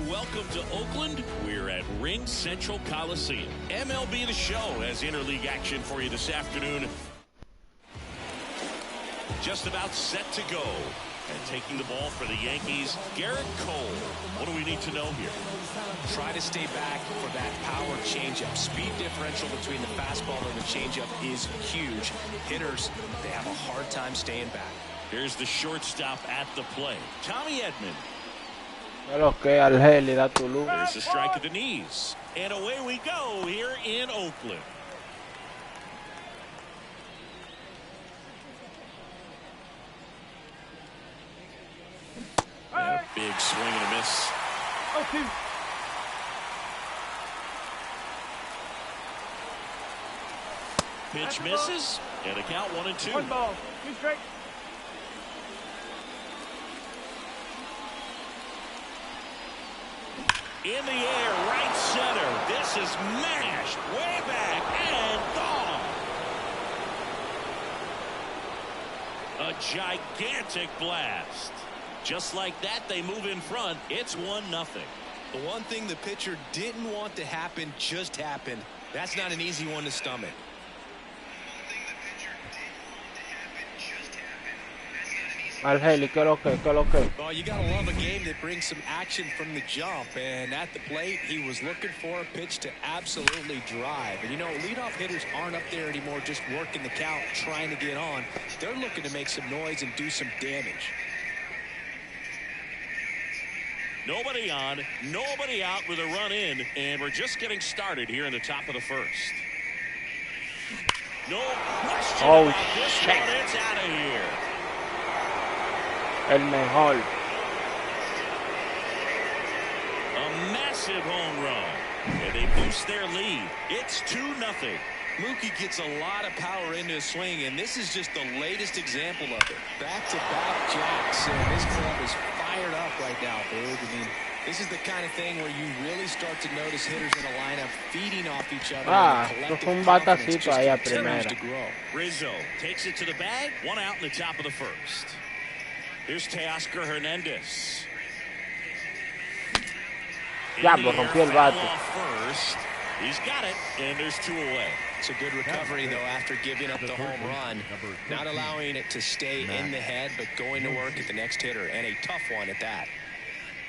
Welcome to Oakland. We're at Ring Central Coliseum. MLB The Show has interleague action for you this afternoon. Just about set to go. And taking the ball for the Yankees, Garrett Cole. What do we need to know here? Try to stay back for that power changeup. Speed differential between the fastball and the changeup is huge. Hitters, they have a hard time staying back. Here's the shortstop at the plate, Tommy Edman. There's a strike at the knees. And away we go here in Oakland. And a big swing and a miss. Pitch misses. And a count 1-2. 1 ball. 2 strikes. In the air, right center. This is mashed way back and gone. A gigantic blast. Just like that, they move in front. It's 1-0. The one thing the pitcher didn't want to happen just happened. That's not an easy one to stomach. Well, you gotta love a game that brings some action from the jump, and at the plate he was looking for a pitch to absolutely drive. And you know, leadoff hitters aren't up there anymore just working the count, trying to get on. They're looking to make some noise and do some damage. Nobody on, nobody out with a run in, and we're just getting started here in the top of the first. No question about this one. It's out of here. El mejor. A massive home run. And they boost their lead. It's 2-0. Mookie gets a lot of power into his swing, and this is just the latest example of it. Back-to-back jacks, and this club is fired up right now, Boog. I mean, this is the kind of thing where you really start to notice hitters in a lineup feeding off each other. Fue un batacito ahí a primera. Rizzo takes it to the bag. 1 out in the top of the first. Here's Teoscar Hernandez. Diablo, rompió el bate. First. He's got it, and there's 2 away. It's a good recovery, though, after giving up the home run. Not allowing it to stay in the head, but going to work at the next hitter, and a tough one at that.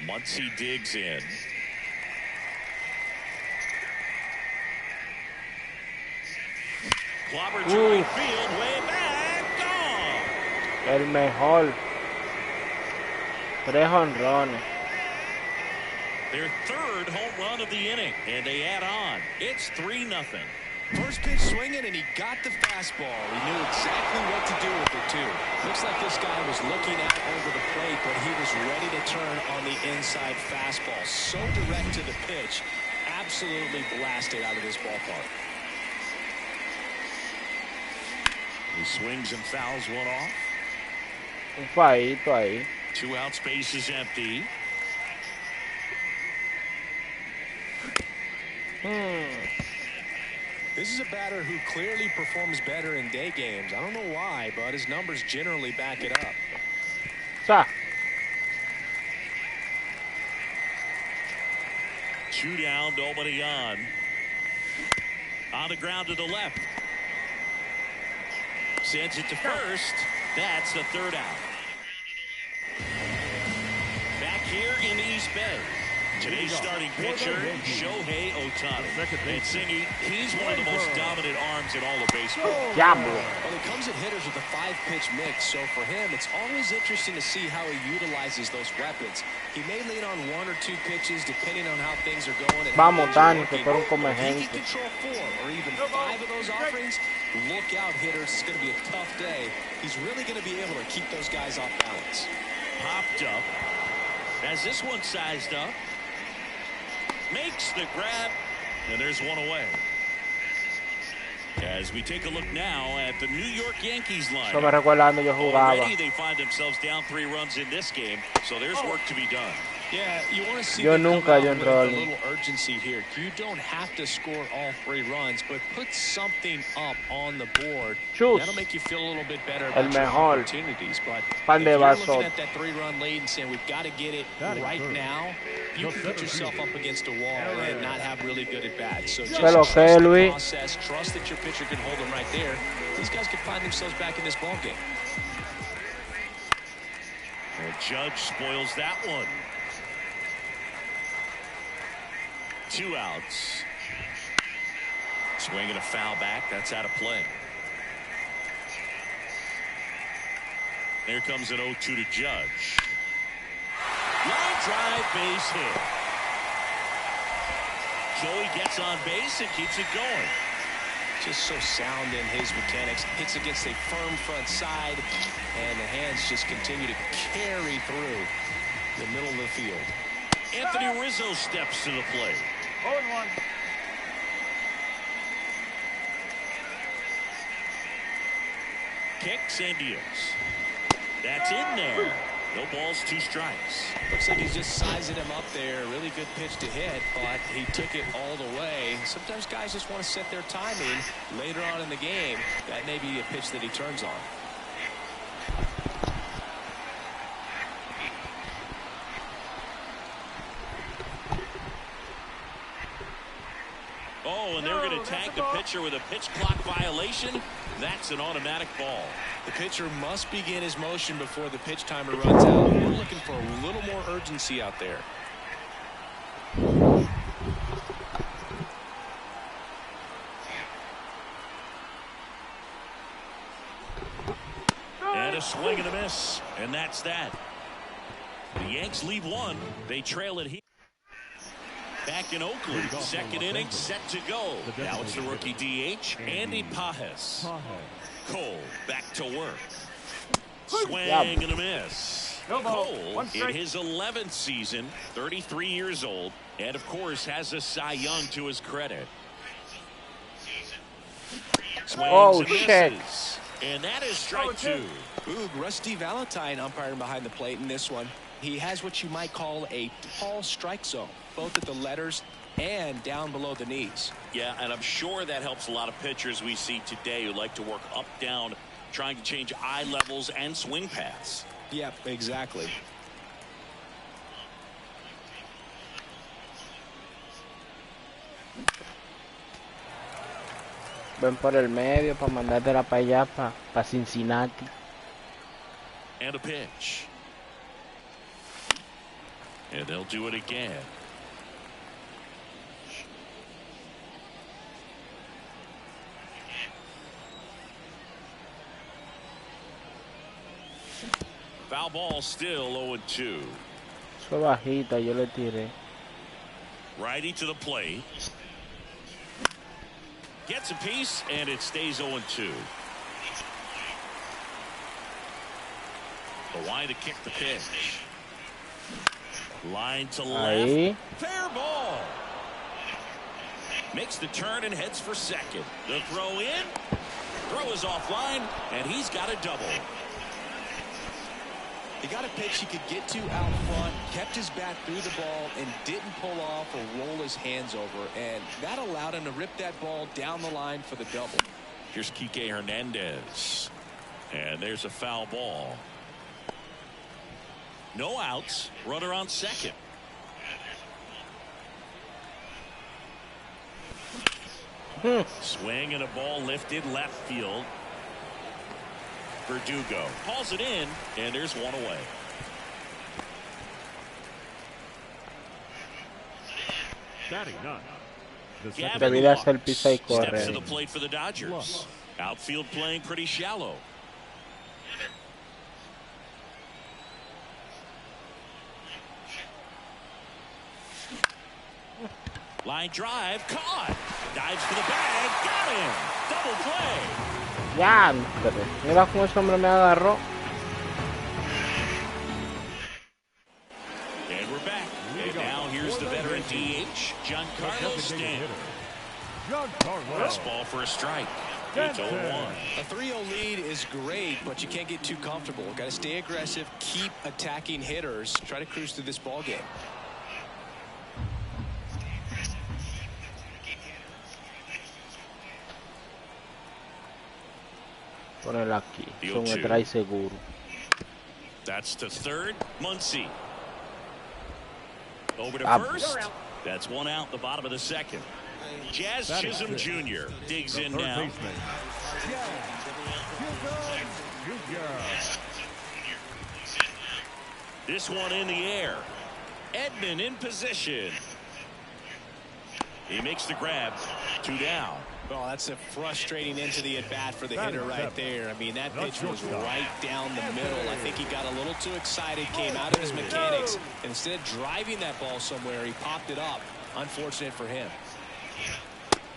Muncy digs in. Clobber to right field, way back, gone. El mejor. 3 jonrones. Their 3rd home run of the inning, and they add on. It's 3-0. First pitch swinging, and he got the fastball. He knew exactly what to do with it, too. Looks like this guy was looking out over the plate, but he was ready to turn on the inside fastball. So direct to the pitch. Absolutely blasted out of this ballpark. He swings and fouls one off. Un faíto ahí. 2 out, space is empty. This is a batter who clearly performs better in day games. I don't know why, but his numbers generally back it up. 2 down, nobody on. On the ground to the left. Sends it to first. That's the 3rd out. Back here in the East Bay. Today's starting pitcher, Shohei Ohtani. And Singy, he's one of the most dominant arms in all of baseball. Diablo. Well, he comes at hitters with a 5-pitch mix, so for him, it's always interesting to see how he utilizes those weapons. He may lean on 1 or 2 pitches, depending on how things are going. And Vamos, Dani, que if tú eres un he come can gente. control 4 or even 5 of those offerings, look out, hitters. It's going to be a tough day. He's really going to be able to keep those guys off balance. Popped up. Has this one sized up. Makes the grab, and there's one away. As we take a look now at the New York Yankees line. Eso me recuerda cuando yo jugaba. Already they find themselves down 3 runs in this game, so there's work to be done. Yeah, you want to see Yo them come nunca out yo with entró a al- little urgency here. You don't have to score all 3 runs, but put something up on the board. Chus. That'll make you feel a little bit better El about your mejor. opportunities. But Pan if de you're vaso. looking at that 3-run lead and saying we've got to get it right now, you can put yourself up against a wall and not have really good at bats. So just Pero trust que, the Luis. process, trust that your pitcher can hold them right there. These guys could find themselves back in this ballgame. And Judge spoils that one. 2 outs. Swinging a foul back. That's out of play. There comes an 0-2 to Judge. Line drive, base hit. Joey gets on base and keeps it going. Just so sound in his mechanics. Hits against a firm front side, and the hands just continue to carry through the middle of the field. Anthony Rizzo steps to the plate. 0-1. Kicks and deals. That's in there. No balls, 2 strikes. Looks like he's just sizing him up there. Really good pitch to hit, but he took it all the way. Sometimes guys just want to set their timing later on in the game. That may be a pitch that he turns on. Oh, and they're going to tag the pitcher with a pitch clock violation. That's an automatic ball. The pitcher must begin his motion before the pitch timer runs out. We're looking for a little more urgency out there. And a swing and a miss. And that's that. The Yanks lead 1. They trail it here. Back in Oakland, 2nd inning, set to go. Now it's the rookie DH, Andy Pajes. Cole back to work. Swing and a miss. Cole, in his 11th season, 33 years old, and of course has a Cy Young to his credit. Swings and misses. And that is strike 2. Ooh, Rusty Valentine umpiring behind the plate in this one. He has what you might call a tall strike zone, both at the letters and down below the knees. Yeah, and I'm sure that helps a lot of pitchers we see today who like to work up, down, trying to change eye levels and swing paths. Yep, exactly. Ven por el medio para mandártela para allá, para Cincinnati. And a pitch. And they'll do it again. Foul ball, still 0-2. Fue bajita, yo le tiré. Righty to the plate. Gets a piece, and it stays 0-2. The line to kick the pitch. Line to left. Ahí. Fair ball. Makes the turn and heads for second. The throw in. Throw is offline, and he's got a double. He got a pitch he could get to out front, kept his bat through the ball, and didn't pull off or roll his hands over. And that allowed him to rip that ball down the line for the double. Here's Kike Hernandez. And there's a foul ball. No outs. Runner on second. Swing and a ball lifted left field. Verdugo hauls it in, and there's one away. Debería ser pisa y Steps to corre. the plate for the Dodgers. Outfield playing pretty shallow. Line drive, caught. Dives for the bag, got him. Double play. Ya, mira cómo ese hombre me agarró. And we're back. And now here's the veteran DH, Giancarlo Stanton. Fastball for a strike. It's 0-1. A 3-0 lead is great, but you can't get too comfortable. Got to stay aggressive, keep attacking hitters, try to cruise through this ball game. Ponelo aquí. Son el trae seguro. That's to third. Muncy. Over to Ah, first. That's one out the bottom of the second. Jazz Chisholm Jr. digs in now. This one in the air. Edman in position. He makes the grab. 2 down. Well, that's a frustrating into the at-bat for the hitter right there. I mean, that pitch was right down the middle. I think he got a little too excited, came out of his mechanics, and instead of driving that ball somewhere, he popped it up. Unfortunate for him.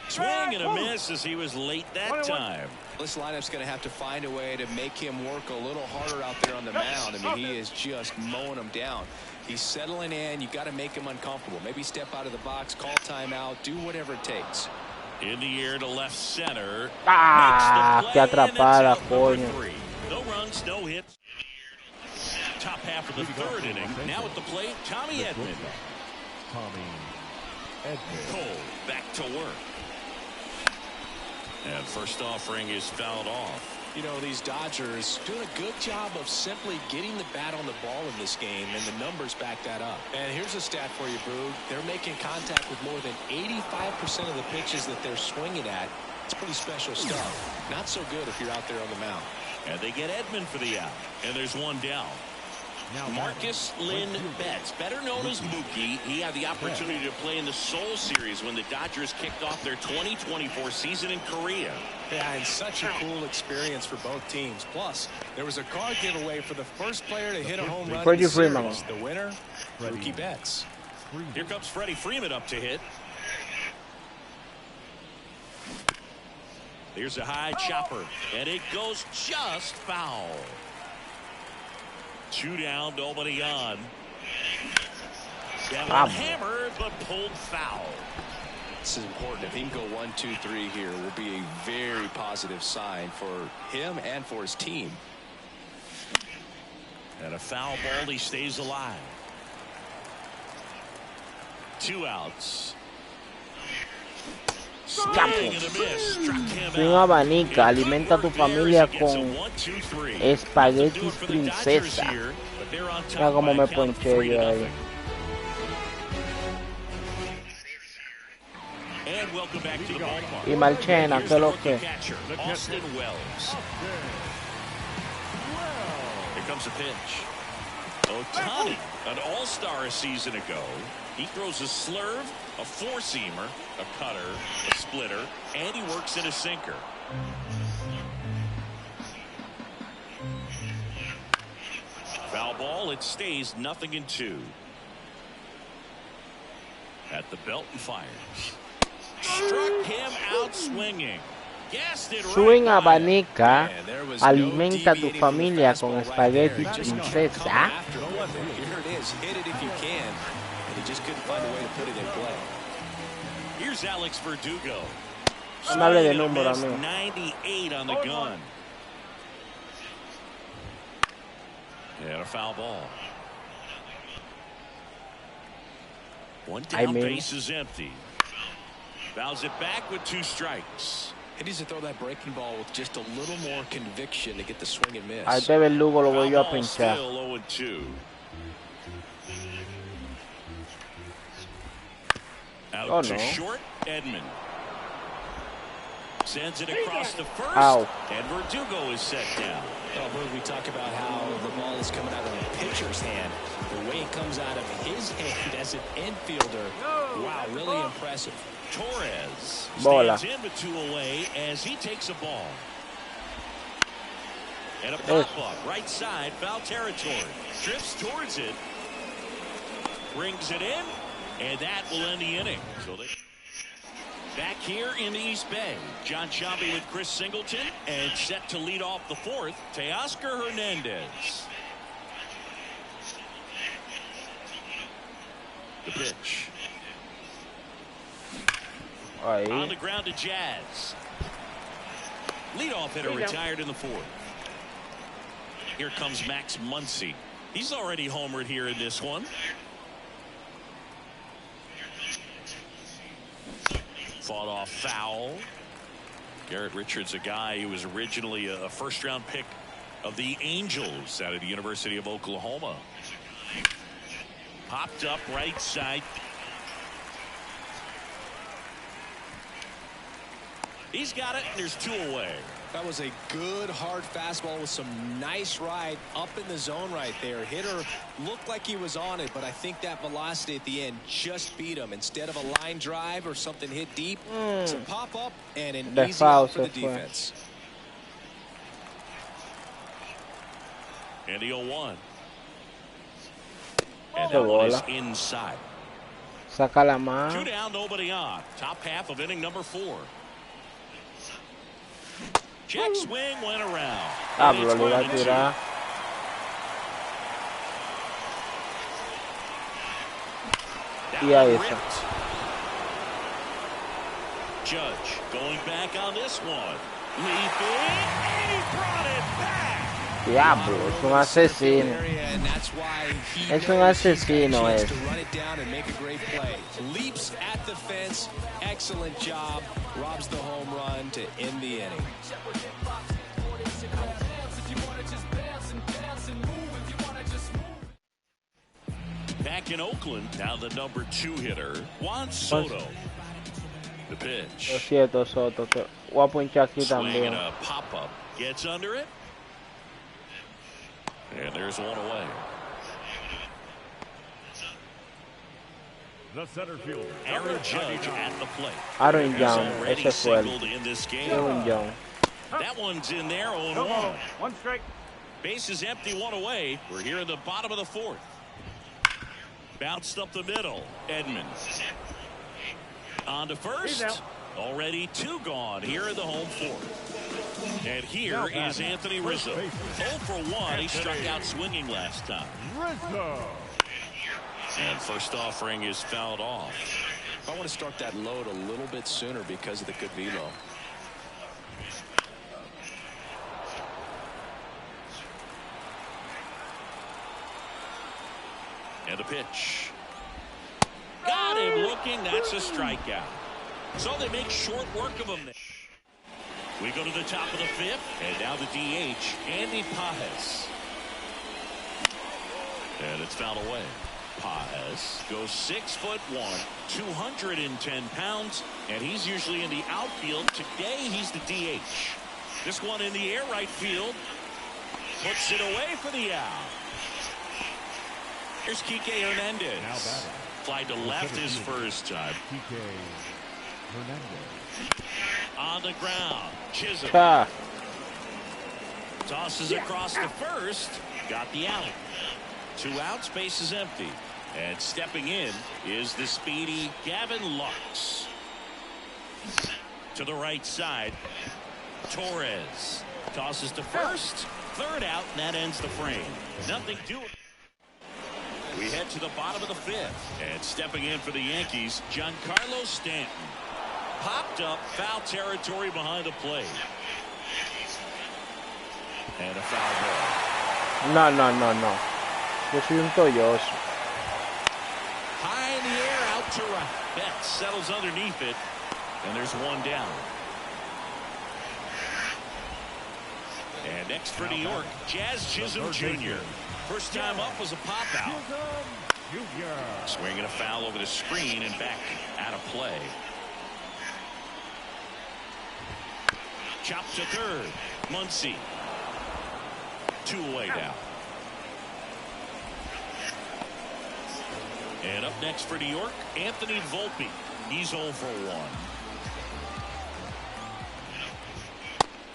Swing and a miss as he was late that time. This lineup's going to have to find a way to make him work a little harder out there on the mound. I mean, he is just mowing them down. He's settling in. You got to make him uncomfortable. Maybe step out of the box, call timeout, do whatever it takes. In the air to left center. Ah, qué atrapada, coño. No runs, no hits. Top half of the third inning. Now at the plate, Tommy Edman. Cole back to work. And first offering is fouled off. You know, these Dodgers doing a good job of simply getting the bat on the ball in this game, and the numbers back that up. And here's a stat for you, Boog. They're making contact with more than 85% of the pitches that they're swinging at. It's pretty special stuff. Not so good if you're out there on the mound. And they get Edman for the out. And there's one down. Marcus Lynn Betts, better known as Mookie, he had the opportunity to play in the Seoul Series when the Dodgers kicked off their 2024 season in Korea. Yeah, and such a cool experience for both teams. Plus, there was a card giveaway for the first player to hit a home run in the series. The winner, Mookie Betts. Here comes Freddie Freeman up to hit. Here's a high chopper, and it goes just foul. 2 down, nobody on. That one hammered, but pulled foul. This is important. If he can go 1, 2, 3 here, will be a very positive sign for him and for his team. And a foul ball, he stays alive. 2 outs. Swing abanica, alimenta a tu familia con espaguetis princesa. Mira cómo me ponché yo ahí. Y Marchena, ¿qué es lo que? Austin Wells. Here comes a pitch. Ohtani, an all-star a season ago. He throws a slurve, a four-seamer, a cutter, a splitter, and he works in a sinker. Foul ball, it stays 0-2. At the belt and fires. Struck him out swinging. Swing abanica, alimenta tu familia con espagueti princesa. Here's Alex Verdugo. Dale de número a mí. 98 on the gun. And a foul ball. One down, base is empty. Fouls it back with 2 strikes. He needs to throw that breaking ball with just a little more conviction to get the swing and miss. A este verdugo lo voy yo a pinchar. Still 0-2. Out to short, Edman. Sends it across the first. Ow. And Verdugo is set down. Well, we talk about how the ball is coming out of the pitcher's hand. The way it comes out of his hand as an infielder. Wow, really impressive. Torres Bola. stands in with 2 away as he takes a ball. And a pop-up, right side, foul territory. Drifts towards it. Brings it in. And that will end the inning. So back here in the East Bay, John Sciambi with Chris Singleton. And set to lead off the 4th, Teoscar Hernandez. The pitch. Aí. On the ground to Jazz. Leadoff hitter retired in the 4th. Here comes Max Muncy. He's already homered here in this one. Fought off foul. Garrett Richards, a guy who was originally a first-round pick of the Angels out of the University of Oklahoma. Popped up right side. He's got it, and there's 2 away. That was a good hard fastball with some nice ride up in the zone right there. Hitter looked like he was on it, but I think that velocity at the end just beat him. Instead of a line drive or something hit deep, it's a pop up and an easy out for the defense. And the 0-1. And that one is inside. Saca la mano. 2 down, nobody on. Top half of inning number 4. Check swing went around. Hablo, le iba a tirar. Y ahí está. Judge going back on this one. Leaping, and he brought it back. Diablo, es un asesino. Es un asesino es. Run it down and make a great play. Leaps at the fence. Excellent job. Robs the home run to end the inning. Back in Oakland, now the number 2 hitter, Juan Soto. The pitch. Lo siento, Soto. Te voy a punchar aquí Swing también. and a pop-up. Gets under it. And there's 1 away. The center fielder, Aaron Judge at the plate. Aaron Young, Already ese fue singled in this game. Aaron Young. That one's in there, 0-1. 1 strike. Base is empty, 1 away. We're here in the bottom of the 4th. Bounced up the middle. Edmonds. On to first. Already 2 gone here in the home 4th. And here is Anthony Rizzo. 0 for 1. He struck out swinging last time. Rizzo. And first offering is fouled off. I want to start that load a little bit sooner because of the good velo. And a pitch. Got him looking. That's a strikeout. So they make short work of him. We go to the top of the 5th. And now the DH, Andy Pages. And it's fouled away. Pages goes 6'1", 210 pounds, and he's usually in the outfield. Today he's the DH. This one in the air, right field. Puts it away for the out. Here's Kike Hernandez. Fly to left his first time. Kike Hernandez. On the ground, Chisholm. Ah. Tosses across the first. Got the out. 2 outs, base is empty. And stepping in is the speedy Gavin Lux. To the right side, Torres tosses to first. 3rd out, and that ends the frame. Nothing doing. We head to the bottom of the 5th. And stepping in for the Yankees, Giancarlo Stanton. Popped up, foul territory behind the plate. And a foul ball. No. Yo soy un tolloso. High in the air, out to right. Betts settles underneath it, and there's 1 down. And next for New York, Jazz Chisholm Jr. First time up was a pop out. Swinging a foul over the screen and back out of play. Chopped to third. Muncy. 2 away now. And up next for New York, Anthony Volpe. He's 0 for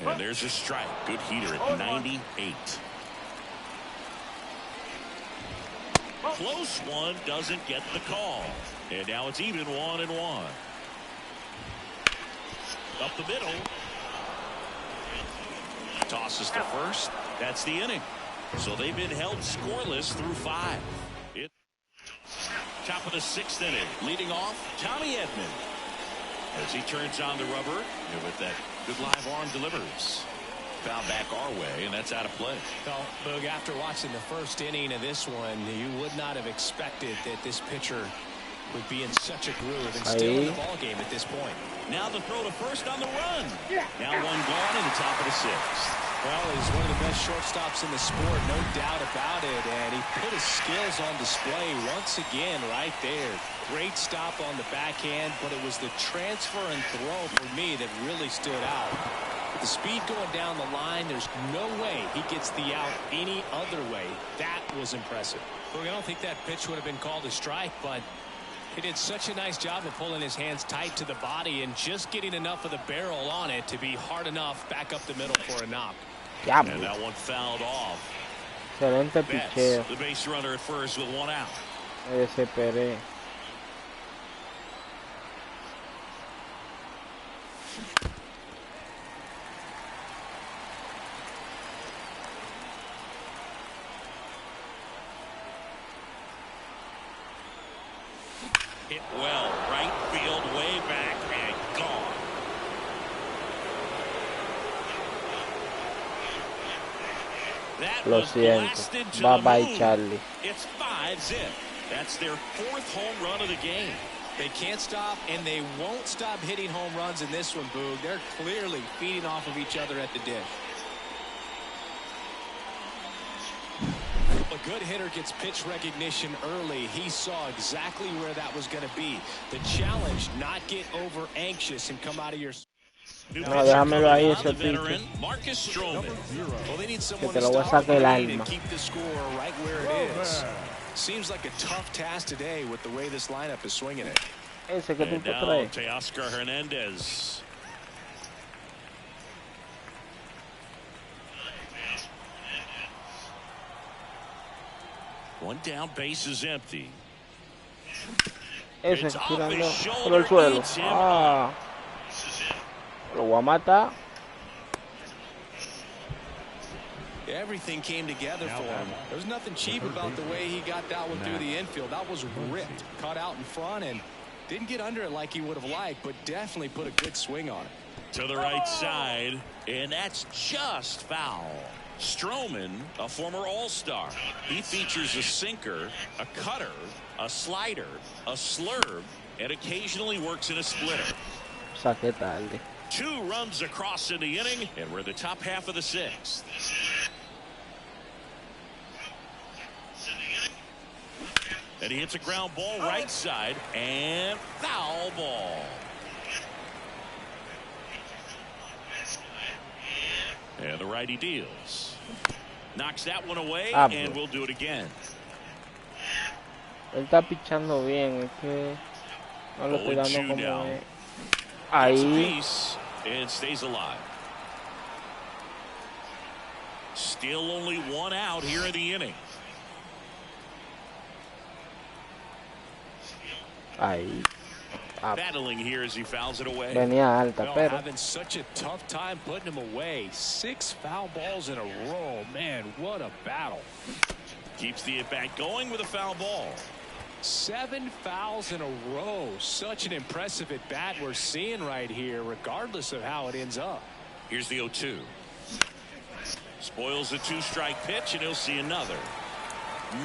1. And there's a strike. Good heater at 98. Close one, doesn't get the call. And now it's even 1-1. Up the middle. Tosses to first. That's the inning. So they've been held scoreless through 5. Top of the 6th inning. Leading off, Tommy Edman. As he turns on the rubber, and with that good live arm delivers. Foul back our way, and that's out of play. Well, Boog, after watching the first inning of this one, you would not have expected that this pitcher would be in such a groove and still in the ball game at this point. Now the throw to first on the run. Now one gone in the top of the 6th. Well, he's one of the best shortstops in the sport, no doubt about it. And he put his skills on display once again right there. Great stop on the backhand, but it was the transfer and throw for me that really stood out. With the speed going down the line, there's no way he gets the out any other way. That was impressive. Look, I don't think that pitch would have been called a strike, but he did such a nice job of pulling his hands tight to the body and just getting enough of the barrel on it to be hard enough back up the middle for a knock. And that one fouled off. Excelente picheo. The base runner at first with 1 out. Me desesperé. Hit well, right field, way back, and gone. That Lo was siento. blasted to Bye the bye, moon. Charlie. It's 5-zip. That's their 4th home run of the game. They can't stop, and they won't stop hitting home runs in this one, Boog. They're clearly feeding off of each other at the dish. A good hitter gets pitch recognition early. He saw exactly where that was going to be. The challenge, not get over anxious and come out of your... No, déjamelo ahí ese pinche. Marcus Stroman. Well, they need Que someone te to lo voy a stop sacar el the lead alma. and keep the score right where it is. Seems like a tough task today with the way this lineup is swinging it. Ese que tú And now traes. Teoscar Hernandez. One down, base is empty. Ese It's off tirando his por shoulder, el suelo. eats him. Ah. Lo voy a matar. Everything came together for him. There was nothing cheap about the way he got that one through the infield. That was ripped, caught out in front, and didn't get under it like he would have liked, but definitely put a good swing on it. To the right side, and that's just foul. Stroman, a former All-Star. He features a sinker, a cutter, a slider, a slurve, and occasionally works in a splitter. Saqué tarde. 2 runs across in the inning, and we're in the top half of the 6th. And he hits a ground ball right side, and foul ball. And the righty deals. Knocks that one away, and we'll do it again. Él está pichando bien, es que no lo estoy dando como now. es. Gets a Ahí. piece and stays alive. Still only 1 out here in the inning. Ahí. Battling here as he fouls it away. Venía alta, Well, pero having such a tough time putting him away. 6 foul balls in a row. Man, what a battle. Keeps the at-bat going with a foul ball. 7 fouls in a row. Such an impressive at-bat we're seeing right here, regardless of how it ends up. Here's the 0-2. Spoils a 2-strike pitch, and he'll see another.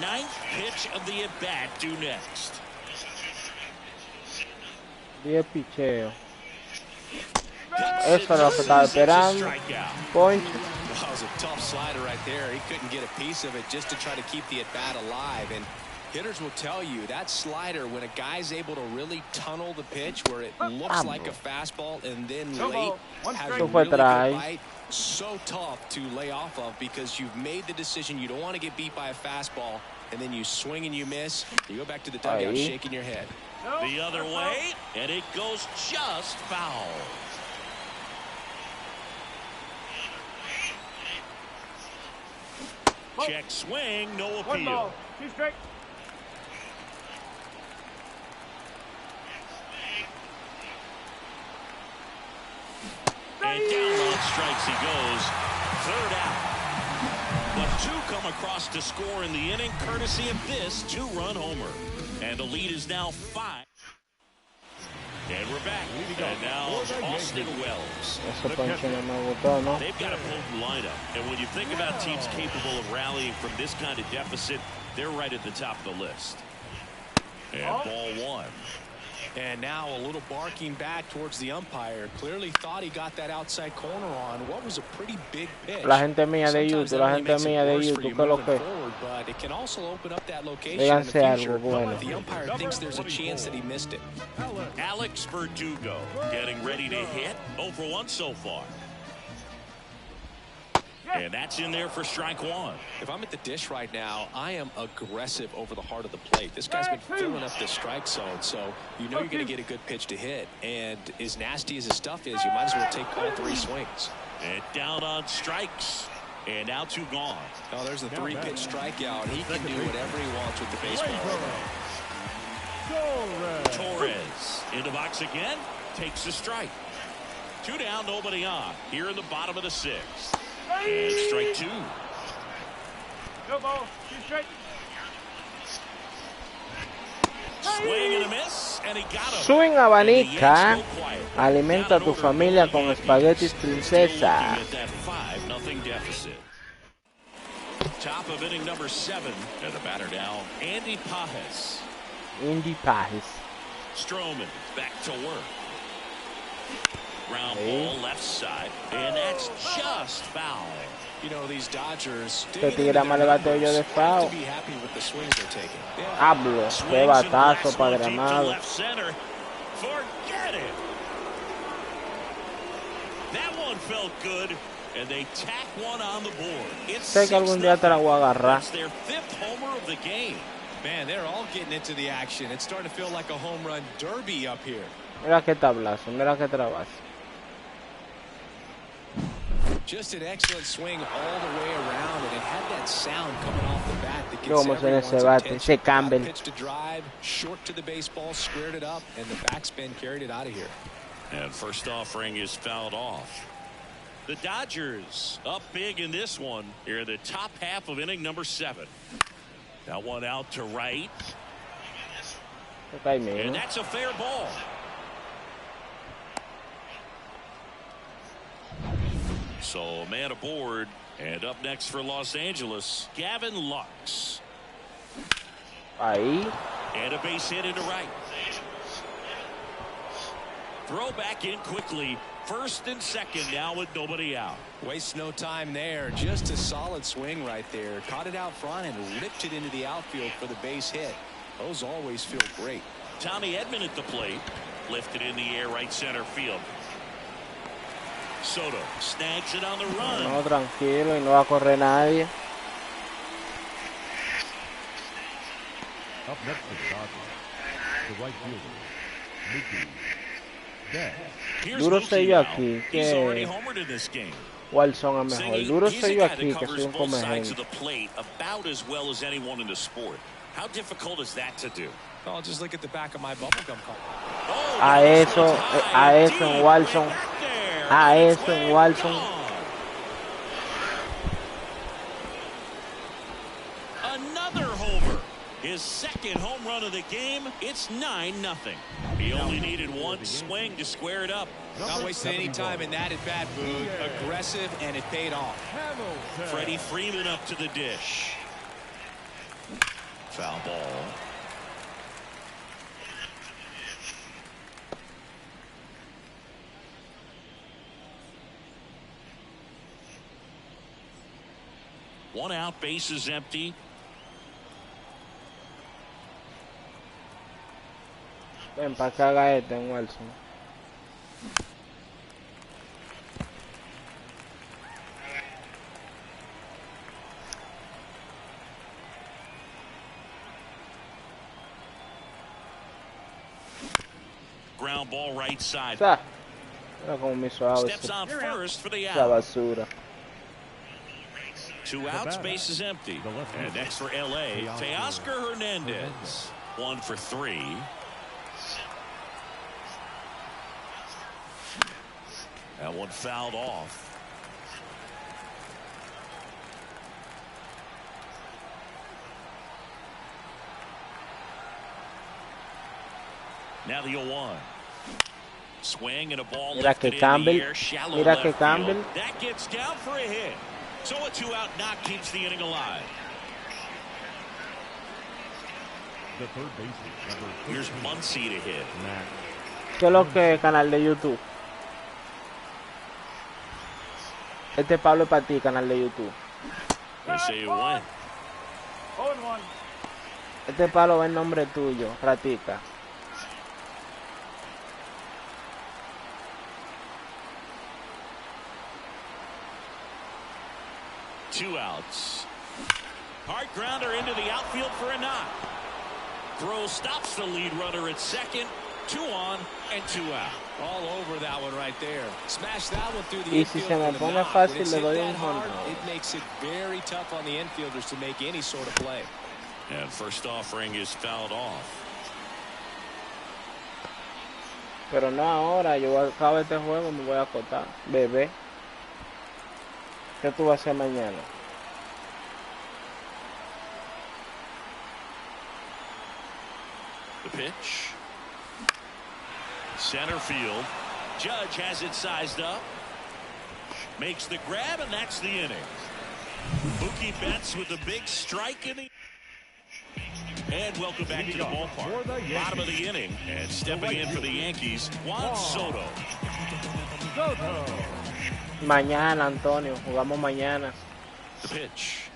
9th pitch of the at-bat due next. 10 picheos. Eso es lo que estaba esperando. Point. That was a tough slider right there. He couldn't get a piece of it just to try to keep the at-bat alive. And Hitters will tell you that slider, when a guy's able to really tunnel the pitch where it looks like a fastball and then late has a really good bite, so tough to lay off of because you've made the decision you don't want to get beat by a fastball, and then you swing and you miss. You go back to the dugout shaking your head. The other way, and it goes just foul. Check swing, no appeal. And down on strikes he goes. Third out. But two come across to score in the inning, courtesy of this two-run homer. And the lead is now 5. And we're back. And now Austin Wells. They've got a potent lineup. And when you think about teams capable of rallying from this kind of deficit, they're right at the top of the list. And ball one. And now a little barking back towards the umpire. Clearly thought he got that outside corner on what was a pretty big pitch. La gente mía de YouTube, la gente mía de YouTube, ¿qué lo que? But it can also open up that location Díganse in the future. algo bueno. The umpire thinks there's a chance that he missed it. Alex Verdugo getting ready to hit. 0 for 1 so far. And that's in there for strike one. If I'm at the dish right now, I am aggressive over the heart of the plate. This guy's been filling up the strike zone, so you know you're going to get a good pitch to hit. And as nasty as his stuff is, you might as well take all 3 swings. And down on strikes. And now 2 gone. Oh, there's the 3-pitch strikeout. He can do whatever he wants with the baseball. Torres in the box again. Takes a strike. 2 down, nobody on. Here in the bottom of the 6th. And strike 2. Swing and a miss, and he got him. Swing abanica. Alimenta a tu familia con espaguetis princesa. That 5-0 deficit. Top of inning number 7, and the batter now, Andy Pajes. Stroman back to work. Ground ball left side, and that's just foul. You know, these Dodgers Te tira mal el bateo yo de foul. be happy with the swings they're taking. Hablo, qué batazo padramado. Forget it. That one felt good, and they tack one on the board. It's Sé que algún día te la voy a agarrar. It's their 5th homer of the game. Man, they're all getting into the action. It's starting to feel like a home run derby up here. Mira qué tablazo, mira qué trabazo. Just an excellent swing all the way around, and it had that sound coming off the bat that gets Vamos en everyone's ese bate, attention. ese Campbell. Pitch to drive, short to the baseball, squared it up, and the backspin carried it out of here. And first offering is fouled off. The Dodgers up big in this one here in the top half of inning number 7. That one out to right. And that's a fair ball. So man aboard, and up next for Los Angeles, Gavin Lux. Ahí. And a base hit into right. Throw back in quickly. First and second now with nobody out. Waste no time there. Just a solid swing right there. Caught it out front and ripped it into the outfield for the base hit. Those always feel great. Tommy Edman at the plate. Lifted in the air right center field. Soto snags it on the run. No, tranquilo, y no va a correr nadie. Up next is Dodgers. The right fielder, Mookie. Duro soy yo aquí, He's already que homered in this game. Wilson es mejor. Duro soy yo aquí, que soy un both sides of comején. the plate about as well as anyone in the sport. How difficult is that to do? Oh, just look at the back of my bubblegum cup. Oh, A eso en Wilson. A eso en Wilson. Another homer. His second home run of the game. It's 9-0. He only needed one swing to square it up. Not wasting any time in that at-bat, Boog. Aggressive, and it paid off. Freddie Freeman up to the dish. Foul ball. One out, bases empty. Ven para que haga este en Wilson. Ground ball right side. Mira como me hizo out. Steps on first for the Esa out. basura. 2 outs, base is empty. And next for LA, Teoscar Hernandez. 1 for 3. That one fouled off. Now the 0-1. Swing and a ball lifted in the air, shallow left field. That gets down for a hit. So a 2-out knock keeps the inning alive. The third baseman. Here's Muncy to hit. ¿Qué es lo que es canal de YouTube? Este Pablo es para ti, canal de YouTube. They say you win. Este Pablo va en nombre tuyo, ratica. Two outs. Hard grounder into the outfield for a knock. Throw stops the lead runner at second. 2 on and 2 out. All over that one right there. Smash that one through the Y si infield. se me pone fácil le doy un hard, jonrón. it makes it very tough on the infielders to make any sort of play. And first offering is fouled off. Pero no ahora, yo voy a acabar este juego y me voy a acotar. Bebé. ¿Qué tú vas a hacer mañana? The pitch. Center field. Judge has it sized up. Makes the grab, and that's the inning. Mookie Betts with a big strike in the... And welcome back to the ballpark. Bottom of the inning. And stepping in for the Yankees, Juan Soto. Mañana, Antonio. Jugamos mañana. The pitch.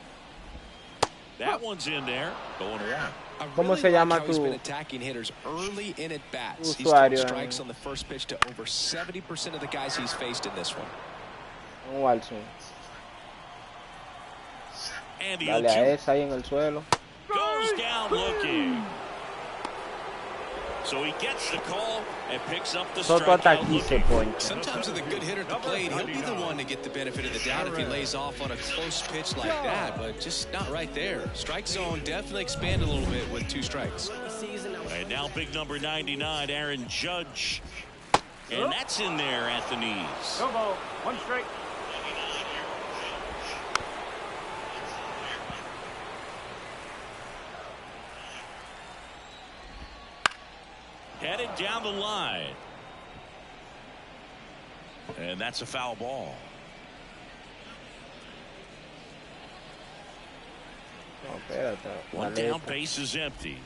That one's in there. Going one. ¿Cómo se llama tu attacking hitters early in at bats. He's usuario? thrown strikes on the first pitch to over 70% of the guys he's faced in this one. Un Walson. And the Dale a esa ahí en el suelo. goes down looking. So he gets the call and picks up the Soto hasta strikeout aquí se looking. poncha. Sometimes with a good hitter at the plate, he'll be the one to get the benefit of the doubt if he lays off on a close pitch like that, but just not right there. Strike zone definitely expand a little bit with 2 strikes. And now big number 99, Aaron Judge. And that's in there at the knees. 1 strike. Headed down the line. And that's a foul ball. No, espérate. One down, base is empty.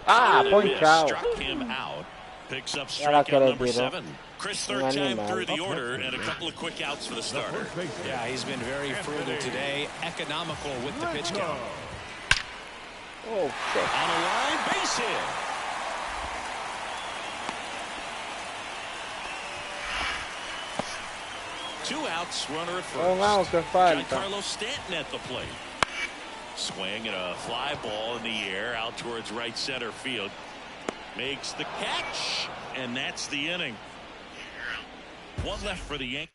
Ah, Swing and a miss. ponchado. Struck him out. Picks up Ahora que strikeout le number tiró. 7. Chris, third Un time animal. through the order, and a couple of quick outs for the starter. Yeah, he's been very frugal today, economical with the pitch count. Oh, shit. On a line, base hit. Two outs, runner at first. Un out que falta. Giancarlo Stanton at the plate. Swing and a fly ball in the air out towards right center field. Makes the catch, and that's the inning. One left for the Yankees.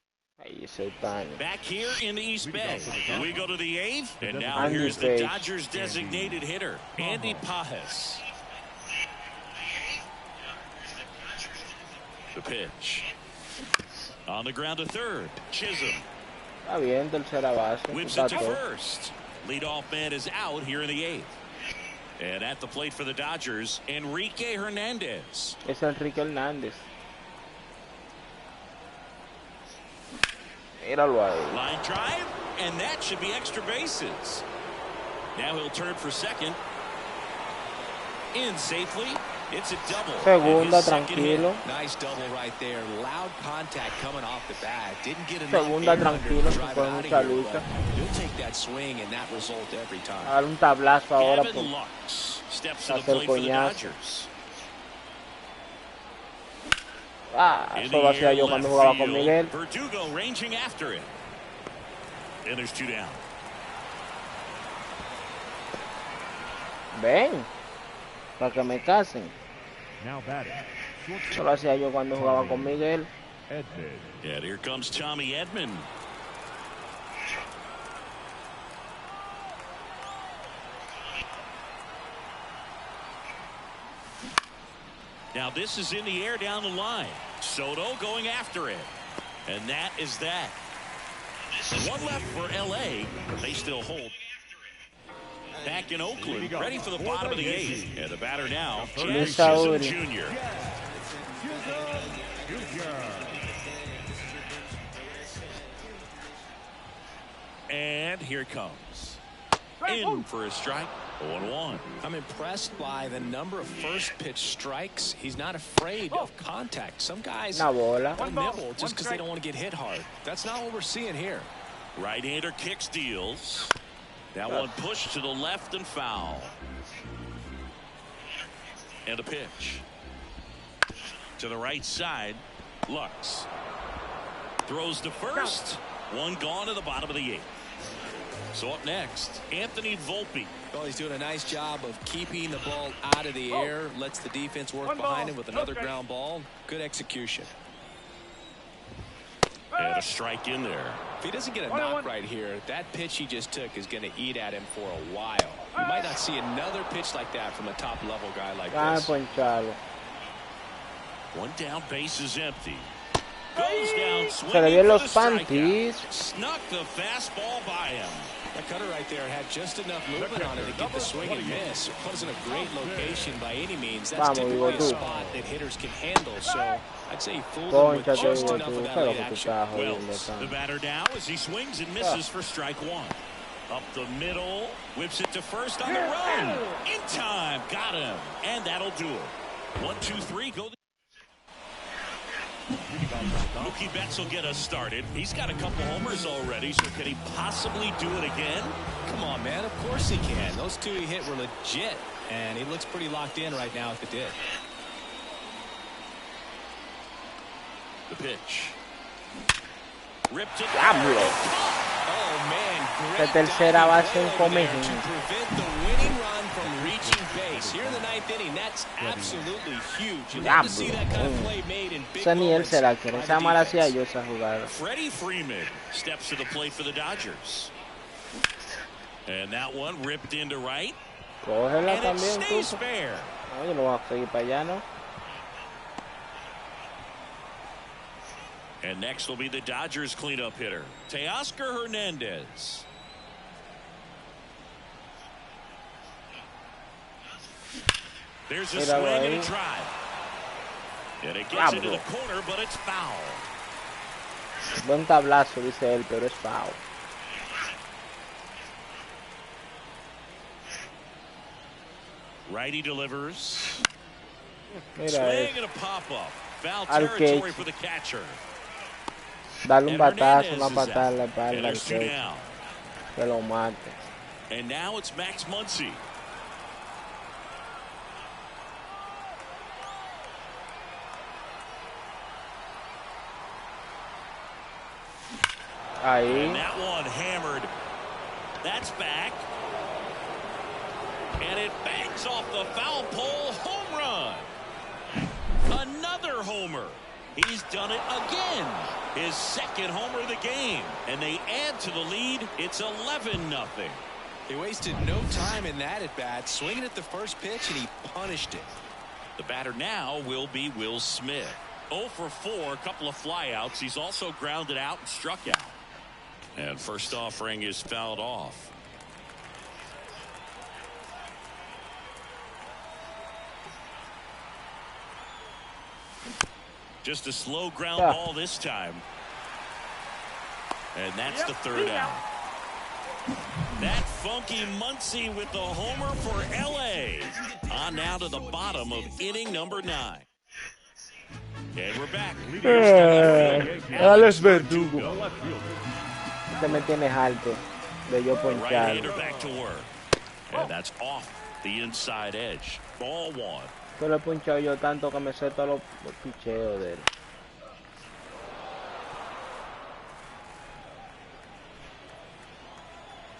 Ahí ese Tani. Back here in the East Bay. We go to the 8th, and now Andy here's the Page. Dodgers designated hitter, Andy Pajes. The pitch. On the ground to third. Chisholm Está bien, tercera base. whips Está it to todo. first. Leadoff man is out here in the 8th. And at the plate for the Dodgers, Enrique Hernandez. Es Enrique Hernández. Míralo ahí. Line drive, and that should be extra bases. Now he'll turn for second. In safely. It's a double. Segunda, And his second hit. tranquilo. Nice double right there. Loud contact coming off the bat. Didn't get enough Segunda, air under tranquilo, to se drive fue it out of mucha here, lucha. but He'll take that swing and that result every A time. dar un tablazo ahora Gavin por Lux steps to the hacer plate for the coñazo. Dodgers. Ah, In eso the lo hacía air, yo left cuando jugaba con field. Miguel. Verdugo ranging after it. And there's 2 down. Ven, para que me casen. Now batting. Eso lo hacía yo cuando jugaba con Miguel. Edmund. And here comes Tommy Edman. Now this is in the air down the line. Soto going after it. And that is that. One left for LA, but they still hold. Back in Oakland, ready for the bottom of the 8th. And the batter now, Chas Chisholm Jr. And here it comes. In for a strike. 0-1. I'm impressed by the number of first pitch strikes. He's not afraid of contact. Some guys Una bola. will nibble just because they don't want to get hit hard. That's not what we're seeing here. Right-hander kicks, deals. That one pushed to the left and foul. And a pitch. To the right side. Lux. Throws to first. One gone to the bottom of the 8th. So up next, Anthony Volpe. Well, he's doing a nice job of keeping the ball out of the air. Lets the defense work behind him with another ground ball. Good execution. And a strike in there. If he doesn't get a knock right here, that pitch he just took is going to eat at him for a while. You might not see another pitch like that from a top-level guy like this. Poncharlo. One down, base is empty. Goes down, Se le swinging dio for los the strikeout. panties. Snuck the fastball by him. That cutter right there had just enough movement on it to get the swing and miss. It wasn't a great location by any means. That's typically a spot that hitters can handle. So I'd say he fooled him with just enough of that late action. Wells, the batter now as he swings and misses for strike 1. Up the middle, whips it to first on the run. In time, got him. And that'll do it. 1, 2, 3, go. Mookie Betts will get us started. He's got a couple homers already, so can he possibly do it again? Come on, man. Of course he can. Those 2 he hit were legit, and he looks pretty locked in right now if it did. The pitch. Ripped it. Oh, man. La tercera base en Comején. To prevent the winning run from reaching base. Here in the 9th inning, that's absolutely huge. You love to see that kind of play made in big Esa ni él moments se la quiere. by Esa the mal hacía defense. yo esa jugada. Freddie Freeman steps to the plate for the Dodgers. And that one ripped into right. Cógela And it también, stays tú. fair. No, yo no voy a seguir para allá, ¿no? And next will be the Dodgers cleanup hitter, Teoscar Hernandez. There's a swing and a drive. And it gets into the corner, but it's foul. Buen tablazo, dice él, pero es foul. Righty delivers. Mira Swing eso. and a pop-up. Foul Al territory catch. for the catcher. Dale un And batazo, Hernandez una is patada en la out. And espalda al there's 2 que down. lo mate. And now it's Max Muncy. Ahí. And that one hammered. That's back. And it bangs off the foul pole. Home run. Another homer. He's done it again. His second homer of the game. And they add to the lead. It's 11-0. He wasted no time in that at bat, swinging at the first pitch, and he punished it. The batter now will be Will Smith. 0 for 4, a couple of flyouts. He's also grounded out and struck out. And first offering is fouled off. Just a slow ground ball this time. And that's the 3rd out. That funky Muncy with the homer for LA. On now to the bottom of inning number 9. And we're back. Alex Verdugo. Te me tienes alto de yo ponchar. Right-hander back to work. And that's off the inside edge. Ball 1. Yo lo he punchado yo tanto que me sé todos los picheos de él.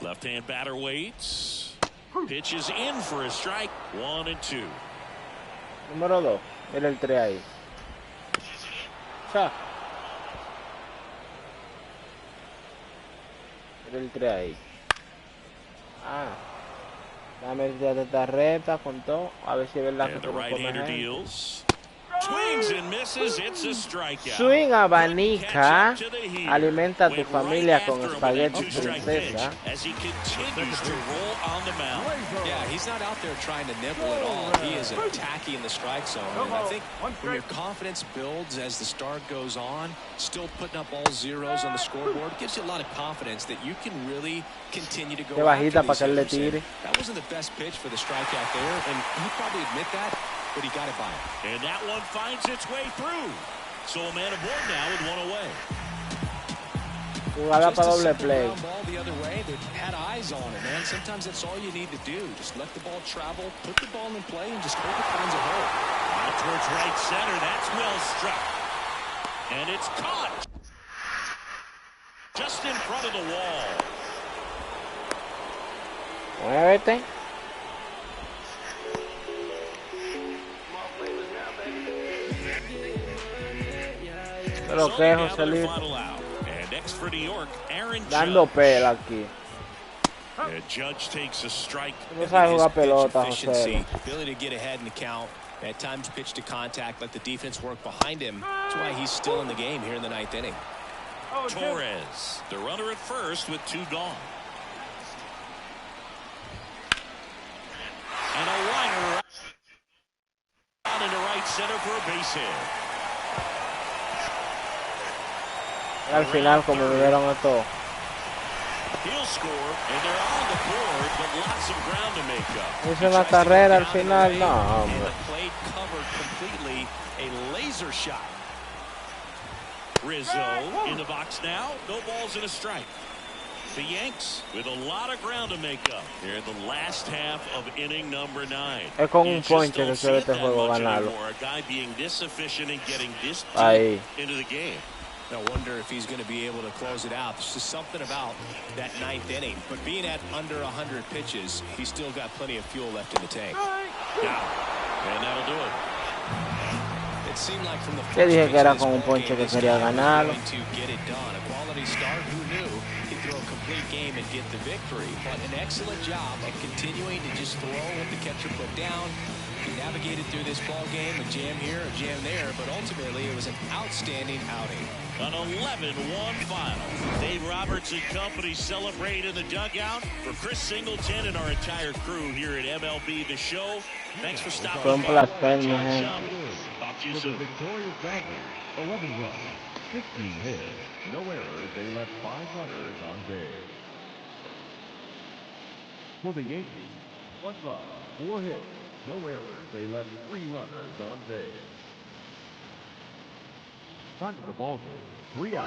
Left-hand batter waits. Pitches in for a strike. 1-2. Número 2. Mira el 3 ahí. Cha. Mira el 3 ahí. Ah. Dame de esta recta con todo. A ver si es verdad que And the tú no right-hander comes deals. Swings and misses. It's a strikeout. Swing abanica. Catch up to the heater. Alimenta a tu Went familia right con after him with that espagueti two-strike princesa. pitch as he continues to roll on the mound. Yeah, he's not out there trying to nibble at all. He is attacking the strike zone. And I think when your confidence builds as the start goes on, still putting up all zeros on the scoreboard gives you a lot of confidence that you can really continue to go Qué bajita after para these que él le hitters. And tire. that wasn't the best pitch for the strikeout there, and he'd probably admit that, but he got it by him. And that one finds its way through. So a man aboard now with one away. Jugada para doble Just a simple play. ground ball the other way that had eyes on it, man. Sometimes that's all you need to do. Just let the ball travel, put the ball in play, and just hope it finds a hole. Out towards right center. That's well struck. And it's caught. Just in front of the wall. Muévete. Pero So que down to the Joselito. final out. And next for New York, Aaron Dando Judge. pela aquí. And Judge takes a strike. No sabe His jugar pitch pelota, efficiency, José. ability to get ahead in the count, at times pitch to contact, let the defense work behind him. That's why he's still in the game here in the ninth inning. Torres, the runner at first with two gone. And a liner out into right center for a base hit. Al final, como vieron esto. He'll score, and they're on the board, but lots of ground to make up. Hizo una carrera al final, no, And hombre. the plate covered completely, a laser shot. Rizzo in the box now. No balls and a strike. The Yanks with a lot of ground to make up. They're in the last half of inning number 9. Es con You un just ponche don't que see se ve it este that juego much ganarlo. anymore. A guy being this efficient and getting this Ahí. deep into the game. I wonder if he's going to be able to close it out. There's just something about that ninth inning. But being at under 100 pitches, he's still got plenty of fuel left in the tank. Yeah, and that'll do it. It seemed like from the Te first dije pitch que era of this con un ball ponche game, que this quería guy was ganarlo. willing to get it done. A quality start, who knew he'd throw a complete game and get the victory. But an excellent job of continuing to just throw what the catcher put down. He navigated through this ball game, a jam here, a jam there, but ultimately it was an outstanding outing. An 11-1 final. Dave Roberts and company celebrate in the dugout. For Chris Singleton and our entire crew here at MLB The Show, thanks for stopping Fue un by. placer, mi John gente. Schaub. Talk to you For the soon. victorious Dodgers, 11 runs, 15 hits, no errors. They left 5 runners on base. For the Yankees, 1 run, 4 hits, no errors. They left 3 runners on base. Time of the ball game, 3 outs.